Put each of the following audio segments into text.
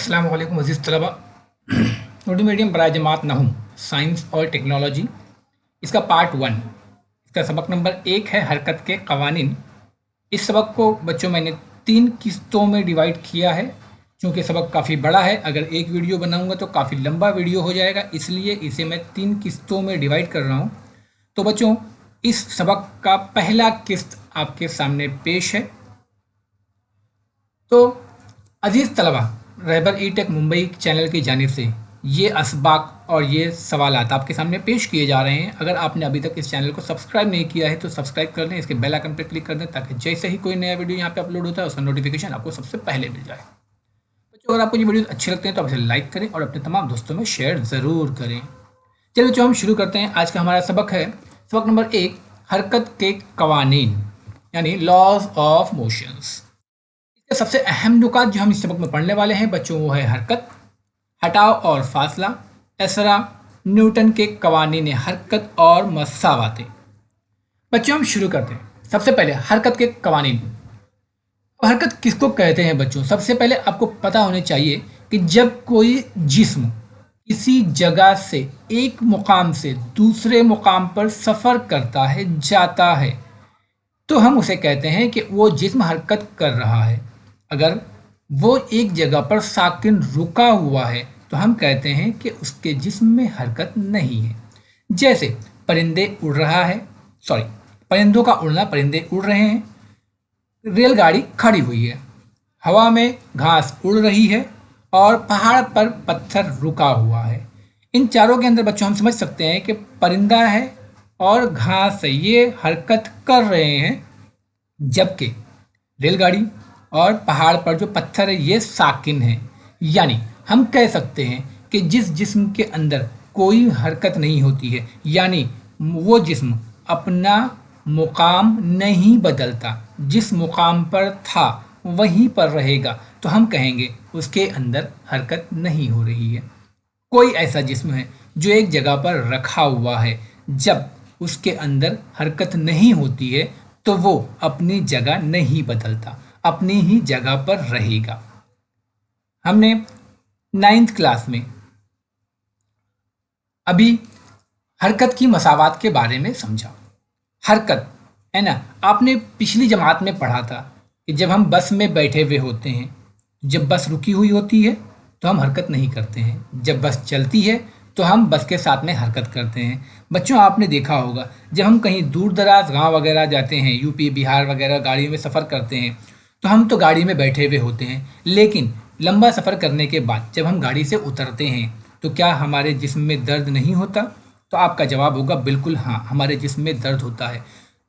अस्सलाम वालेकुम अज़ीज़ तलबा। उर्दू मीडियम बराए जमात नहूम साइंस और टेक्नोलॉजी, इसका पार्ट 1, इसका सबक नंबर 1 है हरकत के कवानीन। इस सबक को बच्चों मैंने 3 किस्तों में डिवाइड किया है। चूँकि सबक काफ़ी बड़ा है, अगर एक वीडियो बनाऊंगा तो काफ़ी लंबा वीडियो हो जाएगा, इसलिए इसे मैं 3 किस्तों में डिवाइड कर रहा हूँ। तो बच्चों, इस सबक का पहला किस्त आपके सामने पेश है। तो अजीज़ तलबा, रहबर ई टेक मुंबई चैनल की जानिब से ये असबाक और ये सवालात आपके सामने पेश किए जा रहे हैं। अगर आपने अभी तक इस चैनल को सब्सक्राइब नहीं किया है तो सब्सक्राइब कर लें, इसके बेल आइकन पर क्लिक कर दें ताकि जैसे ही कोई नया वीडियो यहाँ पे अपलोड होता है उसका नोटिफिकेशन आपको सबसे पहले मिल जाए। बच्चों, अगर आपको ये वीडियो अच्छे लगते हैं तो आप इसे लाइक करें और अपने तमाम दोस्तों में शेयर ज़रूर करें। चलिए बच्चों, हम शुरू करते हैं। आज का हमारा सबक है सबक नंबर 1, हरकत के कवानीन यानी लॉज ऑफ मोशंस। इसके सबसे अहम नुकात जो हम इस सबक में पढ़ने वाले हैं बच्चों, वो है हरकत, हटाव और फासला, असरा, न्यूटन के कवानीन हरकत और मसावातें। बच्चों, हम शुरू करते हैं। सबसे पहले हरकत के कवानीन। अब हरकत किसको कहते हैं बच्चों? सबसे पहले आपको पता होने चाहिए कि जब कोई जिस्म किसी जगह से एक मुकाम से दूसरे मुकाम पर सफ़र करता है, जाता है, तो हम उसे कहते हैं कि वो जिस्म हरकत कर रहा है। अगर वो एक जगह पर साकिन रुका हुआ है तो हम कहते हैं कि उसके जिस्म में हरकत नहीं है। जैसे परिंदे उड़ रहा है, परिंदों का उड़ना, परिंदे उड़ रहे हैं, रेलगाड़ी खड़ी हुई है, हवा में घास उड़ रही है और पहाड़ पर पत्थर रुका हुआ है। इन चारों के अंदर बच्चों हम समझ सकते हैं कि परिंदा है और घास है, ये हरकत कर रहे हैं, जबकि रेलगाड़ी और पहाड़ पर जो पत्थर है ये साकिन है। यानी हम कह सकते हैं कि जिस जिस्म के अंदर कोई हरकत नहीं होती है, यानी वो जिस्म अपना मुकाम नहीं बदलता, जिस मुकाम पर था वहीं पर रहेगा, तो हम कहेंगे उसके अंदर हरकत नहीं हो रही है। कोई ऐसा जिस्म है जो एक जगह पर रखा हुआ है, जब उसके अंदर हरकत नहीं होती है तो वो अपनी जगह नहीं बदलता, अपनी ही जगह पर रहेगा। हमने 9th क्लास में अभी हरकत की मसावात के बारे में समझा। हरकत है ना, आपने पिछली जमात में पढ़ा था कि जब हम बस में बैठे हुए होते हैं, जब बस रुकी हुई होती है तो हम हरकत नहीं करते हैं, जब बस चलती है तो हम बस के साथ में हरकत करते हैं। बच्चों, आपने देखा होगा जब हम कहीं दूर दराज गांव वगैरह जाते हैं, यूपी बिहार वगैरह गाड़ियों में सफ़र करते हैं, तो हम तो गाड़ी में बैठे हुए होते हैं, लेकिन लंबा सफ़र करने के बाद जब हम गाड़ी से उतरते हैं तो क्या हमारे जिस्म में दर्द नहीं होता? तो आपका जवाब होगा बिल्कुल हाँ, हमारे जिस्म में दर्द होता है।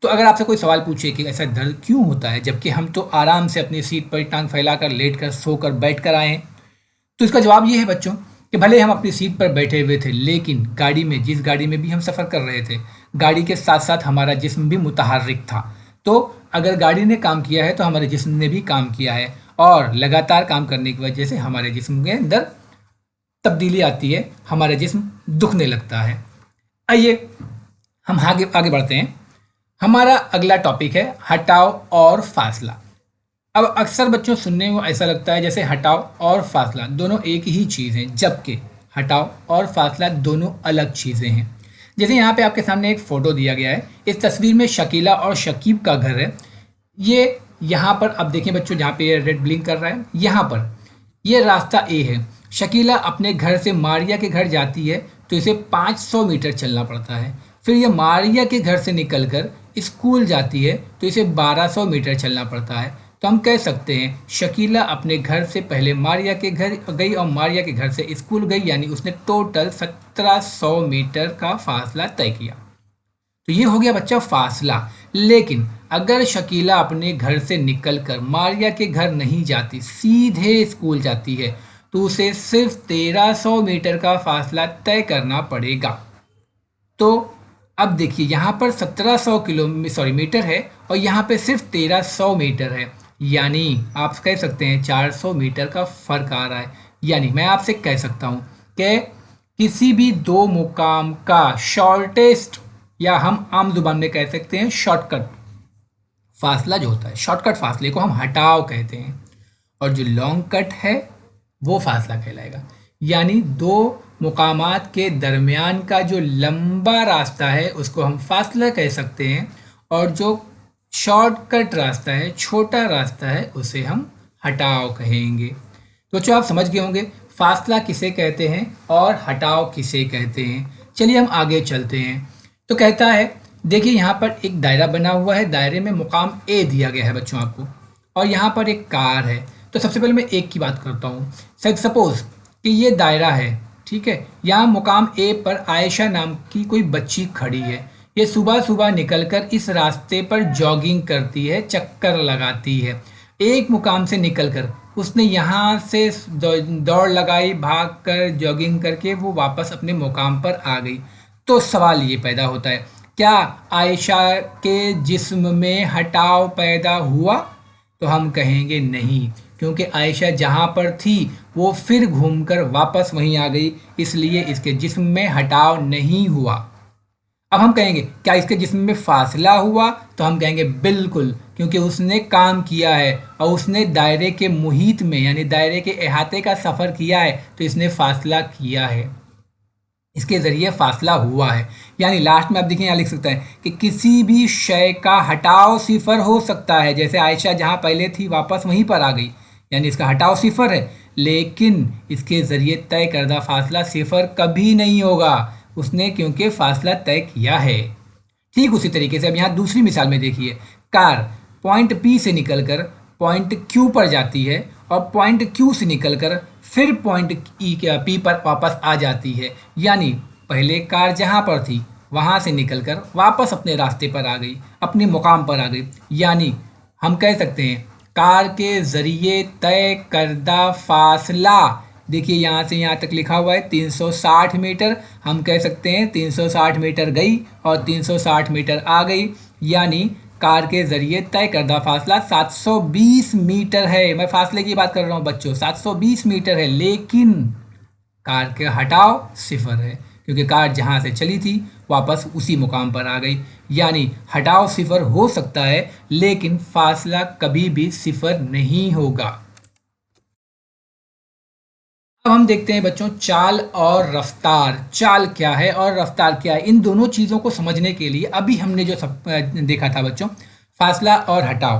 तो अगर आपसे कोई सवाल पूछे कि ऐसा दर्द क्यों होता है जबकि हम तो आराम से अपनी सीट पर टांग फैलाकर, लेटकर, सोकर, बैठकर आए हैं, तो इसका जवाब ये है बच्चों कि भले हम अपनी सीट पर बैठे हुए थे, लेकिन गाड़ी में, जिस गाड़ी में भी हम सफ़र कर रहे थे, गाड़ी के साथ साथ हमारा जिस्म भी मुतहर्रिक था। तो अगर गाड़ी ने काम किया है तो हमारे जिस्म ने भी काम किया है, और लगातार काम करने की वजह से हमारे जिस्म के अंदर तब्दीली आती है, हमारा जिस्म दुखने लगता है। आइए हम आगे आगे बढ़ते हैं। हमारा अगला टॉपिक है हटाव और फासला। अब अक्सर बच्चों सुनने को ऐसा लगता है जैसे हटाव और फासला दोनों एक ही चीज़ हैं, जबकि हटाव और फासला दोनों अलग चीज़ें हैं। जैसे यहाँ पे आपके सामने एक फ़ोटो दिया गया है, इस तस्वीर में शकीला और शकीब का घर है। ये यहाँ पर अब देखें बच्चों, जहाँ पे ये रेड ब्लिंक कर रहा है, यहाँ पर ये रास्ता ए है। शकीला अपने घर से मारिया के घर जाती है तो इसे 500 मीटर चलना पड़ता है। फिर ये मारिया के घर से निकलकर स्कूल जाती है तो इसे 1200 मीटर चलना पड़ता है। तो हम कह सकते हैं शकीला अपने घर से पहले मारिया के घर गई और मारिया के घर से स्कूल गई, यानी उसने टोटल 1700 मीटर का फासला तय किया। तो ये हो गया बच्चा फासला। लेकिन अगर शकीला अपने घर से निकलकर मारिया के घर नहीं जाती, सीधे स्कूल जाती है, तो उसे सिर्फ 1300 मीटर का फासला तय करना पड़ेगा। तो अब देखिए यहाँ पर 1700 मीटर है और यहाँ पे सिर्फ 1300 मीटर है, यानी आप कह सकते हैं 400 मीटर का फर्क आ रहा है। यानी मैं आपसे कह सकता हूँ कि किसी भी दो मुकाम का शॉर्टेस्ट, या हम आम जुबान में कह सकते हैं शॉर्टकट फासला जो होता है, शॉर्टकट फासले को हम हटाव कहते हैं, और जो लॉन्ग कट है वो फासला कहलाएगा। यानी दो मुकामात के दरमियान का जो लंबा रास्ता है उसको हम फासला कह सकते हैं, और जो शॉर्टकट रास्ता है, छोटा रास्ता है, उसे हम हटाव कहेंगे। तो जो आप समझ गए होंगे फासला किसे कहते हैं और हटाव किसे कहते हैं। चलिए हम आगे चलते हैं। तो कहता है, देखिए यहाँ पर एक दायरा बना हुआ है, दायरे में मुकाम ए दिया गया है बच्चों आपको, और यहाँ पर एक कार है। तो सबसे पहले मैं एक की बात करता हूँ। सपोज कि ये दायरा है, ठीक है। यहाँ मुकाम ए पर आयशा नाम की कोई बच्ची खड़ी है। ये सुबह सुबह निकलकर इस रास्ते पर जॉगिंग करती है, चक्कर लगाती है। एक मुकाम से निकलकर उसने यहाँ से दौड़ लगाई, भाग कर जॉगिंग करके वो वापस अपने मुकाम पर आ गई। तो सवाल ये पैदा होता है, क्या आयशा के जिस्म में हटाव पैदा हुआ? तो हम कहेंगे नहीं, क्योंकि आयशा जहाँ पर थी वो फिर घूमकर वापस वहीं आ गई, इसलिए इसके जिस्म में हटाव नहीं हुआ। अब हम कहेंगे क्या इसके जिस्म में फासला हुआ? तो हम कहेंगे बिल्कुल, क्योंकि उसने काम किया है और उसने दायरे के मुहीत में यानी दायरे के अहाते का सफ़र किया है, तो इसने फासला किया है, इसके ज़रिए फासला हुआ है। यानी लास्ट में आप देखिए यहाँ लिख सकते हैं कि किसी भी शय का हटाव सिफर हो सकता है। जैसे आयशा जहाँ पहले थी वापस वहीं पर आ गई, यानी इसका हटाव सिफर है, लेकिन इसके ज़रिए तय करदा फासला सिफर कभी नहीं होगा उसने, क्योंकि फासला तय किया है। ठीक उसी तरीके से अब यहाँ दूसरी मिसाल में देखिए, कार पॉइंट पी से निकलकर पॉइंट क्यू पर जाती है और पॉइंट क्यू से निकलकर फिर पॉइंट पी पर वापस आ जाती है। यानी पहले कार जहाँ पर थी वहाँ से निकलकर वापस अपने रास्ते पर आ गई, अपने मुकाम पर आ गई। यानी हम कह सकते हैं कार के ज़रिए तय करदा फासला, देखिए यहाँ से यहाँ तक लिखा हुआ है 360 मीटर, हम कह सकते हैं 360 मीटर गई और 360 मीटर आ गई। यानी कार के ज़रिए तय करदा फासला 720 मीटर है। मैं फासले की बात कर रहा हूँ बच्चों, 720 मीटर है, लेकिन कार के हटाव सिफर है, क्योंकि कार जहाँ से चली थी वापस उसी मुकाम पर आ गई। यानी हटाव सिफर हो सकता है, लेकिन फासला कभी भी सिफर नहीं होगा। अब हम देखते हैं बच्चों चाल और रफ्तार। चाल क्या है और रफ्तार क्या है, इन दोनों चीज़ों को समझने के लिए अभी हमने जो देखा था बच्चों, फासला और हटाव।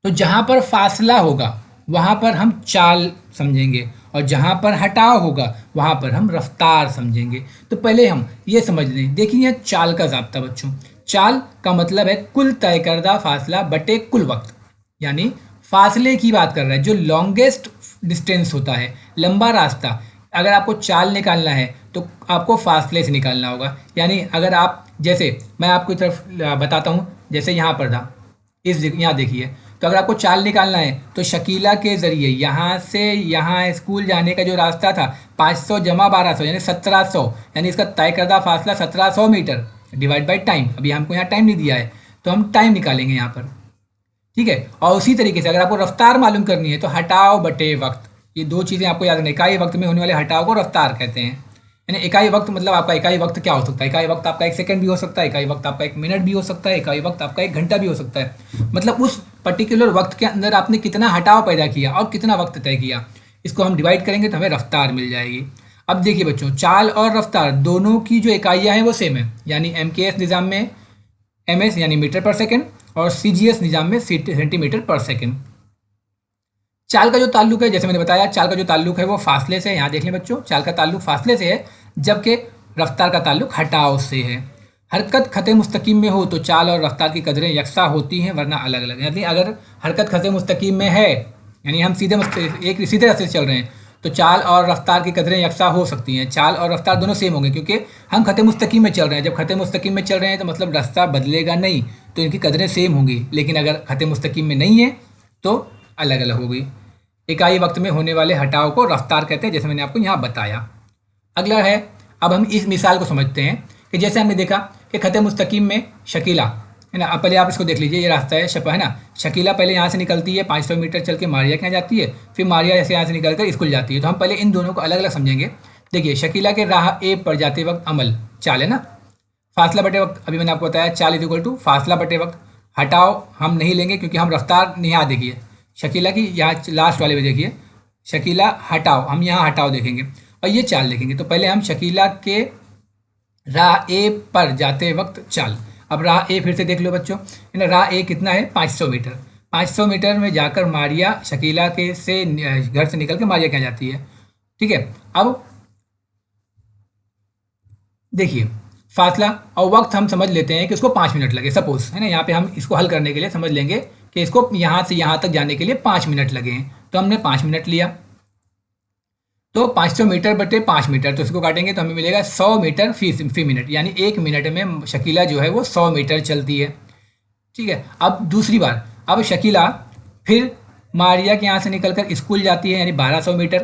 तो जहाँ पर फासला होगा वहाँ पर हम चाल समझेंगे, और जहाँ पर हटाव होगा वहाँ पर हम रफ्तार समझेंगे। तो पहले हम ये समझ लें। देखिए यह चाल का ज़ाब्ता बच्चों, चाल का मतलब है कुल तय करदा फासला बटे कुल वक्त। यानी फासले की बात कर रहा है, जो लॉन्गेस्ट डिस्टेंस होता है, लंबा रास्ता। अगर आपको चाल निकालना है तो आपको फासले से निकालना होगा। यानी अगर आप, जैसे मैं आपकी तरफ बताता हूँ, जैसे यहाँ पर था, यहाँ देखिए, तो अगर आपको चाल निकालना है तो शकीला के ज़रिए यहाँ से यहाँ स्कूल जाने का जो रास्ता था 500 जमा 1200 यानी 1700, यानी इसका तय करदा फासला 1700 मीटर डिवाइड बाई टाइम। अभी हमको यहाँ टाइम नहीं दिया है तो हम टाइम निकालेंगे यहाँ पर, ठीक है। और उसी तरीके से अगर आपको रफ्तार मालूम करनी है तो हटाव बटे वक्त, ये दो चीज़ें आपको याद रखनी। इकाई वक्त में होने वाले हटाव को रफ्तार कहते हैं। यानी इकाई वक्त मतलब आपका इकाई वक्त क्या हो सकता है, इकाई वक्त आपका 1 सेकंड भी हो सकता है, इकाई वक्त आपका 1 मिनट भी हो सकता है, इकाई वक्त आपका 1 घंटा भी हो सकता है। मतलब उस पर्टिकुलर वक्त के अंदर आपने कितना हटाव पैदा किया और कितना वक्त तय किया, इसको हम डिवाइड करेंगे तो हमें रफ्तार मिल जाएगी। अब देखिए बच्चों, चाल और रफ्तार दोनों की जो इकाइयाँ हैं वो सेम है। यानी MKS निज़ाम में MS यानी मीटर पर सेकेंड और CGS निज़ाम में सेंटीमीटर पर सेकेंड। चाल का जो ताल्लुक है, जैसे मैंने बताया, चाल का जो ताल्लुक है वो फासले से है। यहाँ देख लें बच्चों, चाल का ताल्लुक फासले से है, जबकि रफ्तार का ताल्लुक हटाव से है। हरकत खत मुस्तकीम में हो तो चाल और रफ्तार की कदरें यकसा होती हैं, वरना अलग अलग। यानी अगर हरकत खत मुस्तकीम में है, यानी हम एक सीधे रास्ते से चल रहे हैं, तो चाल और रफ्तार की कदरें यकसा हो सकती हैं। चाल और रफ्तार दोनों सेम होंगे, क्योंकि हम खत मुस्तकीम में चल रहे हैं। जब खत मुस्तकीम में चल रहे हैं तो मतलब रास्ता बदलेगा नहीं, तो इनकी कदरें सेम होंगी। लेकिन अगर खत मुस्तकीम में नहीं है तो अलग अलग होगी। इकाई वक्त में होने वाले हटाव को रफ्तार कहते हैं, जैसे मैंने आपको यहाँ बताया। अगला है, अब हम इस मिसाल को समझते हैं कि जैसे हमने देखा कि खत मुस्तकीम में शकीला है ना। अब पहले आप इसको देख लीजिए, ये रास्ता है है ना। शकीला पहले यहाँ से निकलती है, 500 मीटर चल के मारिया के यहाँ जाती है, फिर मारिया जैसे यहाँ से निकल कर स्कूल जाती है। तो हम पहले इन दोनों को अलग अलग समझेंगे। देखिए, शकीला के राह ए पर जाते वक्त अमल चाल है ना, फासला बटे वक्त अभी मैंने आपको बताया, चाल इज इक्वल टू फासला बटे वक्त। हटाव हम नहीं लेंगे क्योंकि हम रफ्तार यहाँ देखिए, शकीला की यहाँ लास्ट वाले में देखिए, शकीला हटाओ, हम यहाँ हटाओ देखेंगे और ये चाल देखेंगे। तो पहले हम शकीला के राह ए पर जाते वक्त चाल। अब राह ए फिर से देख लो बच्चों, है ना। राह ए कितना है? 500 मीटर। 500 मीटर में जाकर मारिया शकीला के से घर से निकल के मारिया क्या जाती है, ठीक है। अब देखिए फासला और वक्त हम समझ लेते हैं कि उसको 5 मिनट लगे, सपोज, है ना। यहाँ पे हम इसको हल करने के लिए समझ लेंगे कि इसको यहाँ से यहाँ तक जाने के लिए 5 मिनट लगे हैं, तो हमने 5 मिनट लिया। तो 500 मीटर बटे 5 मीटर, तो इसको काटेंगे तो हमें मिलेगा 100 मीटर फी मिनट, यानी 1 मिनट में शकीला जो है वो 100 मीटर चलती है, ठीक है। अब दूसरी बार, अब शकीला फिर मारिया के यहाँ से निकलकर स्कूल जाती है, यानी 1200 मीटर,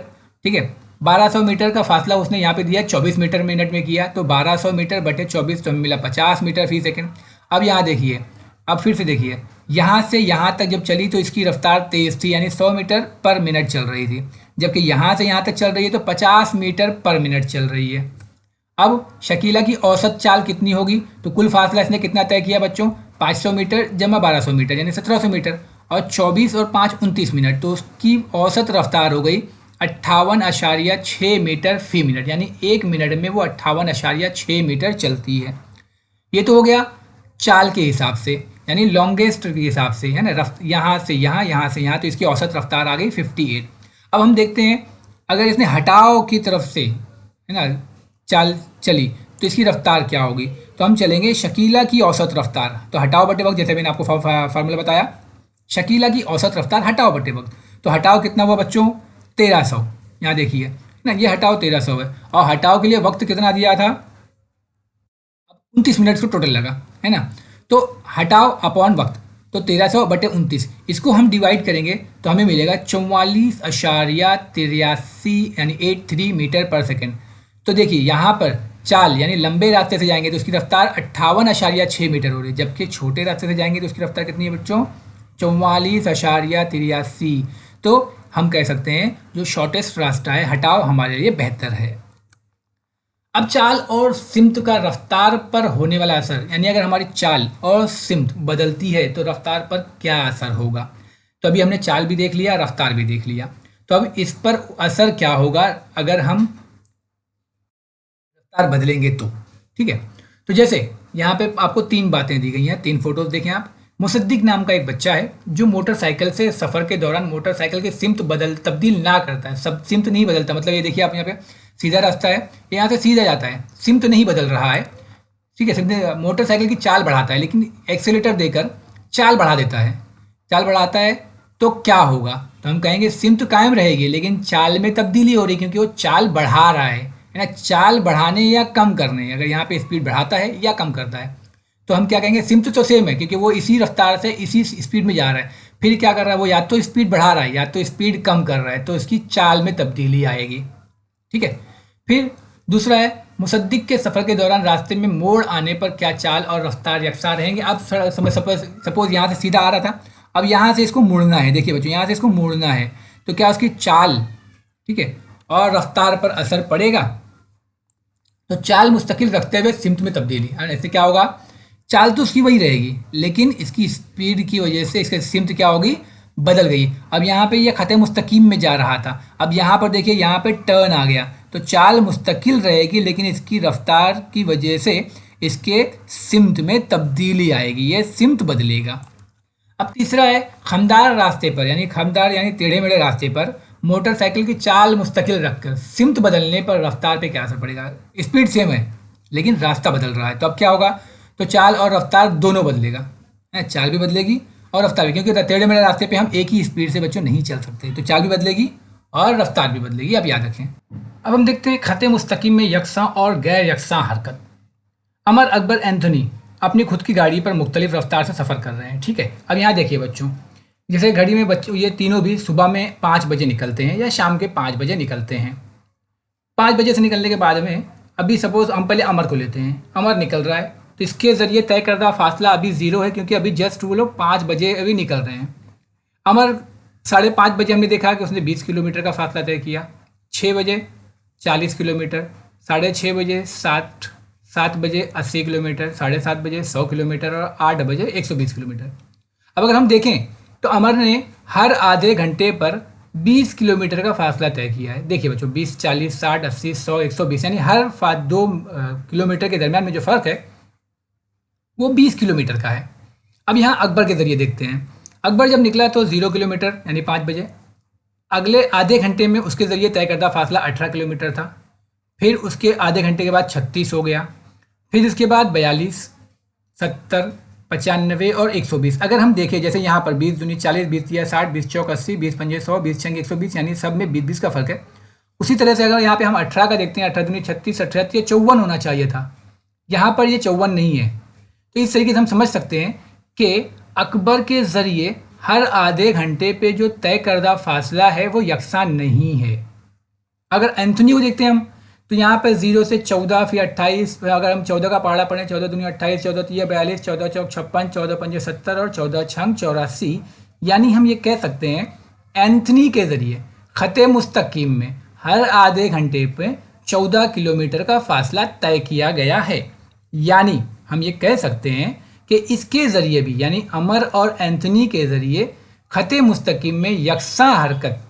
ठीक है। 1200 मीटर का फासला उसने यहाँ पे दिया 24 मीटर मिनट में किया, तो 1200 मीटर बटे 24 तो हमें मिला 50 मीटर फी सेकेंड। अब यहाँ देखिए, अब फिर से देखिए, यहाँ से यहाँ तक जब चली तो इसकी रफ्तार तेज़ थी, यानी 100 मीटर पर मिनट चल रही थी, जबकि यहाँ से यहाँ तक चल रही है तो 50 मीटर पर मिनट चल रही है। अब शकीला की औसत चाल कितनी होगी? तो कुल फासला इसने कितना तय किया बच्चों? 500 मीटर जमा 1200 मीटर यानी 1700 मीटर, और 24 और 5 29 मिनट, तो उसकी औसत रफ्तार हो गई 58.6 मीटर फी मिनट, यानी 1 मिनट में वो 58.6 मीटर चलती है। ये तो हो गया चाल के हिसाब से, यानी लॉन्गेस्ट के हिसाब से, है ना। यहाँ से यहाँ, यहाँ से यहाँ, तो इसकी औसत रफ्तार आ गई 58। अब हम देखते हैं अगर इसने हटाओ की तरफ से, है ना, चाल चली तो इसकी रफ्तार क्या होगी। तो हम चलेंगे शकीला की औसत रफ्तार, तो हटाओ बटे वक्त, जैसे मैंने आपको फार्मूला बताया, शकीला की औसत रफ्तार हटाओ बटे वक्त। तो हटाओ कितना हुआ बच्चों? 1300। यहाँ देखिए ना, ये हटाओ 1300 है, और हटाओ के लिए वक्त कितना दिया था? 29 मिनट को टोटल लगा, है ना। तो हटाओ अपॉन वक्त, तो 1300 बटे 29, इसको हम डिवाइड करेंगे तो हमें मिलेगा 44.83 यानी 83 मीटर पर सेकेंड। तो देखिए यहाँ पर चाल यानी लंबे रास्ते से जाएंगे तो उसकी रफ्तार 58.6 मीटर हो रही है, जबकि छोटे रास्ते से जाएंगे तो उसकी रफ्तार कितनी है बच्चों? 44.83। तो हम कह सकते हैं जो शॉर्टेस्ट रास्ता है हटाओ हमारे लिए बेहतर है। अब चाल और सिमत का रफ्तार पर होने वाला असर, यानी अगर हमारी चाल और सिमत बदलती है तो रफ्तार पर क्या असर होगा। तो अभी हमने चाल भी देख लिया, रफ्तार भी देख लिया, तो अब इस पर असर क्या होगा अगर हम रफ्तार बदलेंगे तो, ठीक है। तो जैसे यहाँ पे आपको 3 बातें दी गई हैं, 3 फोटोज देखें आप। मुसद्दिक नाम का एक बच्चा है जो मोटरसाइकिल से सफ़र के दौरान मोटरसाइकिल की सिमत तब्दील ना करता है, सब सिमत नहीं बदलता, मतलब ये देखिए आप यहाँ पे सीधा रास्ता है, यहाँ से सीधा जाता है, सिमत नहीं बदल रहा है, ठीक है। सिर्फ मोटरसाइकिल की चाल बढ़ाता है, लेकिन एक्सेलेटर देकर चाल बढ़ा देता है, चाल बढ़ाता है तो क्या होगा? तो हम कहेंगे सिमत कायम रहेगी लेकिन चाल में तब्दीली हो रही है, क्योंकि वो चाल बढ़ा रहा है ना। चाल बढ़ाने या कम करने, अगर यहाँ पे स्पीड बढ़ाता है या कम करता है तो हम क्या कहेंगे? सिमत तो सेम है, क्योंकि वो इसी रफ्तार से इसी स्पीड में जा रहा है। फिर क्या कर रहा है वो? या तो स्पीड बढ़ा रहा है या तो स्पीड कम कर रहा है, तो इसकी चाल में तब्दीली आएगी, ठीक है। फिर दूसरा है मुसद्दिक के सफ़र के दौरान रास्ते में मोड़ आने पर क्या चाल और रफ्तार यकसा रहेंगे। अब सपोज यहाँ से सीधा आ रहा था, अब यहाँ से इसको मुड़ना है, देखिए बच्चों यहाँ से इसको मुड़ना है, तो क्या उसकी चाल, ठीक है, और रफ्तार पर असर पड़ेगा। तो चाल मुस्तकिल रखते हुए सिमत में तब्दीली, ऐसे क्या होगा? चाल तो उसकी वही रहेगी लेकिन इसकी स्पीड की वजह से इसकी सिमत क्या होगी? बदल गई। अब यहाँ पे ये खत मुस्तकीम में जा रहा था, अब यहाँ पर देखिए यहाँ पे टर्न आ गया, तो चाल मुस्तकिल रहेगी लेकिन इसकी रफ्तार की वजह से इसके सिमत में तब्दीली आएगी, ये सिमत बदलेगा। अब तीसरा है खमदार रास्ते पर, यानी खमदार यानी टेढ़े मेढ़े रास्ते पर मोटरसाइकिल की चाल मुस्तकिल रखकर सिमत बदलने पर रफ्तार पे क्या असर पड़ेगा। स्पीड सेम है लेकिन रास्ता बदल रहा है, तो अब क्या होगा? तो चाल और रफ्तार दोनों बदलेगा, चाल भी बदलेगी और रफ्तार भी, क्योंकि टेढ़े मेढ़े रास्ते पे हम एक ही स्पीड से बच्चों नहीं चल सकते, तो चाल भी बदलेगी और रफ्तार भी बदलेगी, आप याद रखें। अब हम देखते हैं खत मुस्तकीम में यकसां और गैर यकसां हरकत। अमर अकबर एंथोनी अपनी खुद की गाड़ी पर मुख्तलिफ रफ्तार से सफ़र कर रहे हैं, ठीक है। अब यहाँ देखिए बच्चों, जैसे घड़ी में बच्चों ये तीनों भी सुबह में 5 बजे निकलते हैं या शाम के 5 बजे निकलते हैं। 5 बजे से निकलने के बाद में अभी सपोज हम पहले अमर को लेते हैं, अमर निकल रहा है तो इसके ज़रिए तय करदा फासला अभी 0 है, क्योंकि अभी जस्ट वो लोग 5 बजे अभी निकल रहे हैं। अमर 5:30 बजे हमने देखा कि उसने 20 किलोमीटर का फासला तय किया, 6 बजे 40 किलोमीटर, 6:30 बजे 60, 7 बजे 80 किलोमीटर, 7:30 बजे 100 किलोमीटर और 8 बजे 120 किलोमीटर। अब अगर हम देखें तो अमर ने हर आधे घंटे पर 20 किलोमीटर का फासला तय किया है। देखिए बच्चों, 20, 40, 60, 80, 100, 120, यानी हर 2 किलोमीटर के दरमियान में जो फ़र्क है वो 20 किलोमीटर का है। अब यहाँ अकबर के ज़रिए देखते हैं। अकबर जब निकला तो 0 किलोमीटर यानी 5 बजे। अगले आधे घंटे में उसके ज़रिए तय करदा फासला 18 किलोमीटर था। फिर उसके आधे घंटे के बाद 36 हो गया। फिर इसके बाद 42, 70, 95 और 120। अगर हम देखें जैसे यहाँ पर 20 दूनी 40, 20 तिया 60, 20 चौक 80, 20 पंजे 100, 20 छंगे 120, यानी सब में 20-20 का फ़र्क है। उसी तरह से अगर यहाँ पे हम 18 का देखते हैं, 18 दूनी 36, 18 तिया 54 होना चाहिए था। यहाँ पर ये 54 नहीं है। तो इस तरीके से हम समझ सकते हैं कि अकबर के ज़रिए हर आधे घंटे पे जो तय करदा फासला है वो यकसा नहीं है। अगर एंथोनी को देखते हैं हम, तो यहाँ पर 0 से 14, फिर 28, अगर हम 14 का पहाड़ा पढ़ें, 14 दूनी 28, 14 तिया 42, 14 चौक 56, 14 पंजे 70 और 14 छंग 84, यानी हम ये कह सकते हैं एंथनी के ज़रिए ख़त मुस्तकीम में हर आधे घंटे पे 14 किलोमीटर का फासला तय किया गया है। यानी हम ये कह सकते हैं कि इसके ज़रिए भी, यानी अमर और एंथनी के ज़रिए ख़त मुस्तकीम में यकसा हरकत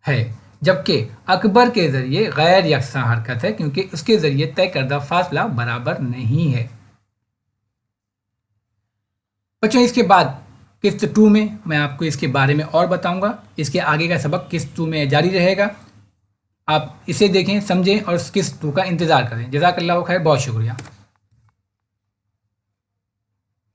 है, जबकि अकबर के ज़रिए गैर यकसा हरकत है, क्योंकि उसके ज़रिए तय करदा फासला बराबर नहीं है। बच्चों, इसके बाद किस्त 2 में मैं आपको इसके बारे में और बताऊंगा। इसके आगे का सबक किस्त 2 में जारी रहेगा। आप इसे देखें, समझें और किस्त 2 का इंतज़ार करें। जज़ाकल्लाहु खैर, बहुत शुक्रिया।